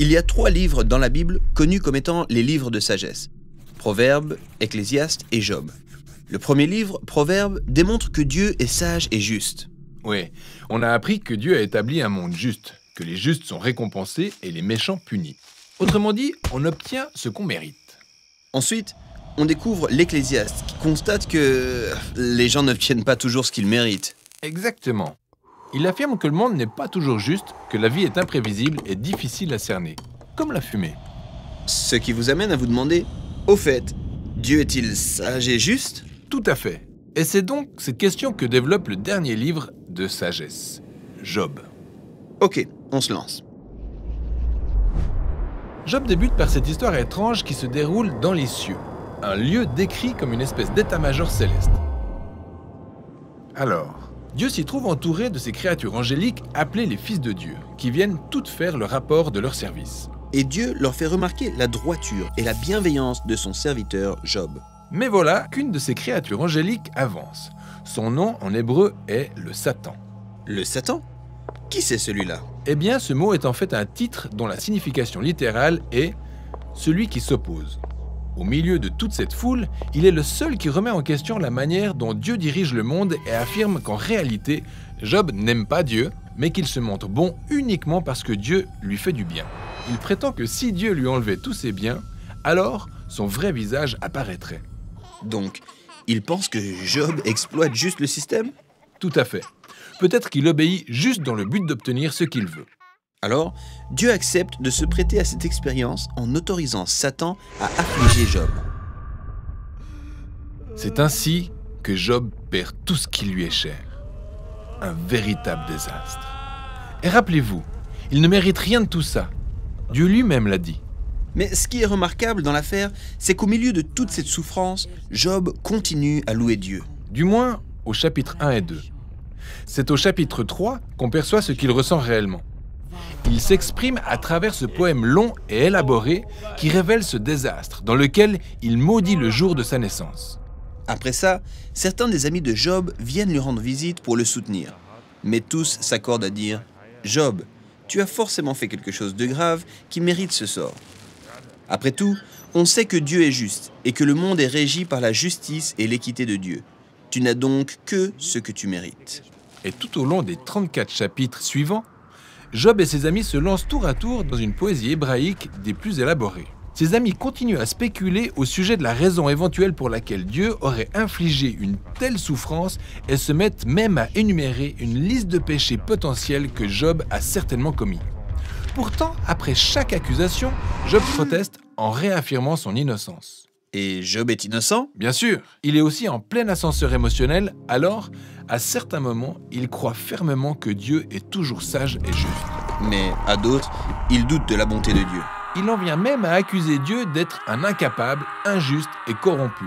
Il y a 3 livres dans la Bible connus comme étant les livres de sagesse. Proverbes, Ecclésiaste et Job. Le premier livre, Proverbes, démontre que Dieu est sage et juste. Oui, on a appris que Dieu a établi un monde juste, que les justes sont récompensés et les méchants punis. Autrement dit, on obtient ce qu'on mérite. Ensuite, on découvre l'Ecclésiaste qui constate que les gens n'obtiennent pas toujours ce qu'ils méritent. Exactement. Il affirme que le monde n'est pas toujours juste, que la vie est imprévisible et difficile à cerner, comme la fumée. Ce qui vous amène à vous demander, au fait, Dieu est-il sage et juste ? Tout à fait. Et c'est donc cette question que développe le dernier livre de sagesse, Job. Ok, on se lance. Job débute par cette histoire étrange qui se déroule dans les cieux, un lieu décrit comme une espèce d'état-major céleste. Alors, Dieu s'y trouve entouré de ces créatures angéliques appelées les fils de Dieu, qui viennent toutes faire le rapport de leur service. Et Dieu leur fait remarquer la droiture et la bienveillance de son serviteur Job. Mais voilà qu'une de ces créatures angéliques avance. Son nom en hébreu est le Satan. Le Satan ? Qui c'est celui-là ? Eh bien, ce mot est en fait un titre dont la signification littérale est « celui qui s'oppose ». Au milieu de toute cette foule, il est le seul qui remet en question la manière dont Dieu dirige le monde et affirme qu'en réalité, Job n'aime pas Dieu, mais qu'il se montre bon uniquement parce que Dieu lui fait du bien. Il prétend que si Dieu lui enlevait tous ses biens, alors son vrai visage apparaîtrait. Donc, il pense que Job exploite juste le système ? Tout à fait. Peut-être qu'il obéit juste dans le but d'obtenir ce qu'il veut. Alors, Dieu accepte de se prêter à cette expérience en autorisant Satan à affliger Job. C'est ainsi que Job perd tout ce qui lui est cher. Un véritable désastre. Et rappelez-vous, il ne mérite rien de tout ça. Dieu lui-même l'a dit. Mais ce qui est remarquable dans l'affaire, c'est qu'au milieu de toute cette souffrance, Job continue à louer Dieu. Du moins, au chapitre 1 et 2. C'est au chapitre 3 qu'on perçoit ce qu'il ressent réellement. Il s'exprime à travers ce poème long et élaboré qui révèle ce désastre dans lequel il maudit le jour de sa naissance. Après ça, certains des amis de Job viennent lui rendre visite pour le soutenir. Mais tous s'accordent à dire « Job, tu as forcément fait quelque chose de grave qui mérite ce sort. » Après tout, on sait que Dieu est juste et que le monde est régi par la justice et l'équité de Dieu. Tu n'as donc que ce que tu mérites. Et tout au long des 34 chapitres suivants, Job et ses amis se lancent tour à tour dans une poésie hébraïque des plus élaborées. Ses amis continuent à spéculer au sujet de la raison éventuelle pour laquelle Dieu aurait infligé une telle souffrance et se mettent même à énumérer une liste de péchés potentiels que Job a certainement commis. Pourtant, après chaque accusation, Job proteste en réaffirmant son innocence. Et Job est innocent ? Bien sûr, il est aussi en plein ascenseur émotionnel, alors, à certains moments, il croit fermement que Dieu est toujours sage et juste. Mais à d'autres, il doute de la bonté de Dieu. Il en vient même à accuser Dieu d'être un incapable, injuste et corrompu.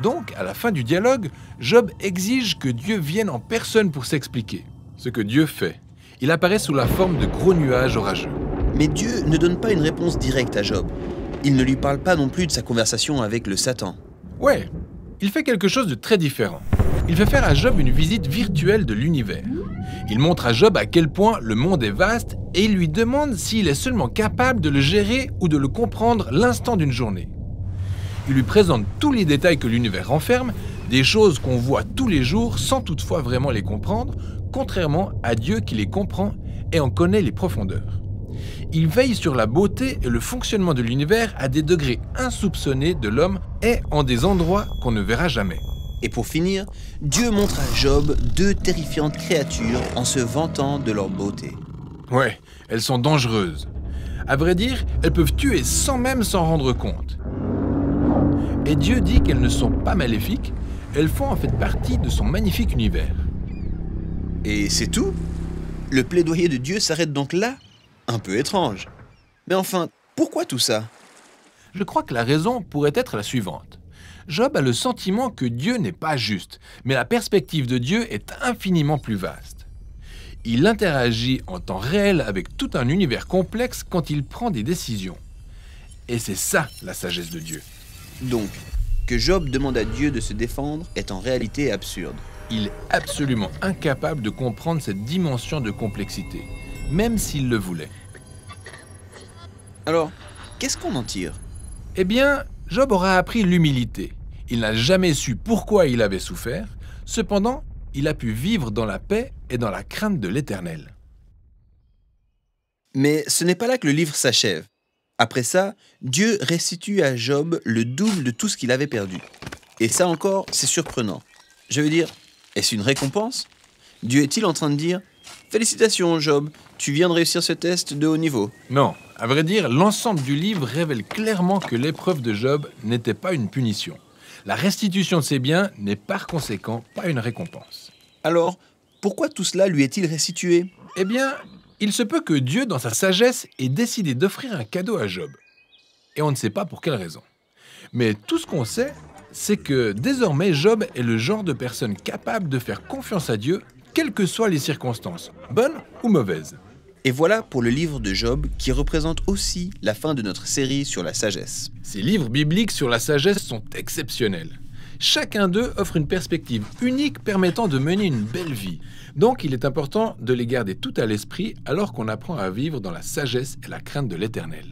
Donc, à la fin du dialogue, Job exige que Dieu vienne en personne pour s'expliquer. Ce que Dieu fait. Il apparaît sous la forme de gros nuages orageux. Mais Dieu ne donne pas une réponse directe à Job. Il ne lui parle pas non plus de sa conversation avec le Satan. Ouais, il fait quelque chose de très différent. Il fait faire à Job une visite virtuelle de l'univers. Il montre à Job à quel point le monde est vaste et il lui demande s'il est seulement capable de le gérer ou de le comprendre l'instant d'une journée. Il lui présente tous les détails que l'univers renferme, des choses qu'on voit tous les jours sans toutefois vraiment les comprendre, contrairement à Dieu qui les comprend et en connaît les profondeurs. Il veille sur la beauté et le fonctionnement de l'univers à des degrés insoupçonnés de l'homme et en des endroits qu'on ne verra jamais. Et pour finir, Dieu montre à Job 2 terrifiantes créatures en se vantant de leur beauté. Ouais, elles sont dangereuses. À vrai dire, elles peuvent tuer sans même s'en rendre compte. Et Dieu dit qu'elles ne sont pas maléfiques, elles font en fait partie de son magnifique univers. Et c'est tout ? Le plaidoyer de Dieu s'arrête donc là ? Un peu étrange. Mais enfin, pourquoi tout ça ? Je crois que la raison pourrait être la suivante. Job a le sentiment que Dieu n'est pas juste, mais la perspective de Dieu est infiniment plus vaste. Il interagit en temps réel avec tout un univers complexe quand il prend des décisions. Et c'est ça la sagesse de Dieu. Donc, que Job demande à Dieu de se défendre est en réalité absurde. Il est absolument incapable de comprendre cette dimension de complexité, même s'il le voulait. Alors, qu'est-ce qu'on en tire? Eh bien, Job aura appris l'humilité. Il n'a jamais su pourquoi il avait souffert, cependant, il a pu vivre dans la paix et dans la crainte de l'Éternel. Mais ce n'est pas là que le livre s'achève. Après ça, Dieu restitue à Job le double de tout ce qu'il avait perdu. Et ça encore, c'est surprenant. Je veux dire, est-ce une récompense? Dieu est-il en train de dire « Félicitations Job, tu viens de réussir ce test de haut niveau ». Non, à vrai dire, l'ensemble du livre révèle clairement que l'épreuve de Job n'était pas une punition. La restitution de ses biens n'est par conséquent pas une récompense. Alors, pourquoi tout cela lui est-il restitué? Eh bien, il se peut que Dieu, dans sa sagesse, ait décidé d'offrir un cadeau à Job. Et on ne sait pas pour quelle raison. Mais tout ce qu'on sait, c'est que désormais Job est le genre de personne capable de faire confiance à Dieu, quelles que soient les circonstances, bonnes ou mauvaises. Et voilà pour le livre de Job qui représente aussi la fin de notre série sur la sagesse. Ces livres bibliques sur la sagesse sont exceptionnels. Chacun d'eux offre une perspective unique permettant de mener une belle vie. Donc il est important de les garder tout à l'esprit alors qu'on apprend à vivre dans la sagesse et la crainte de l'Éternel.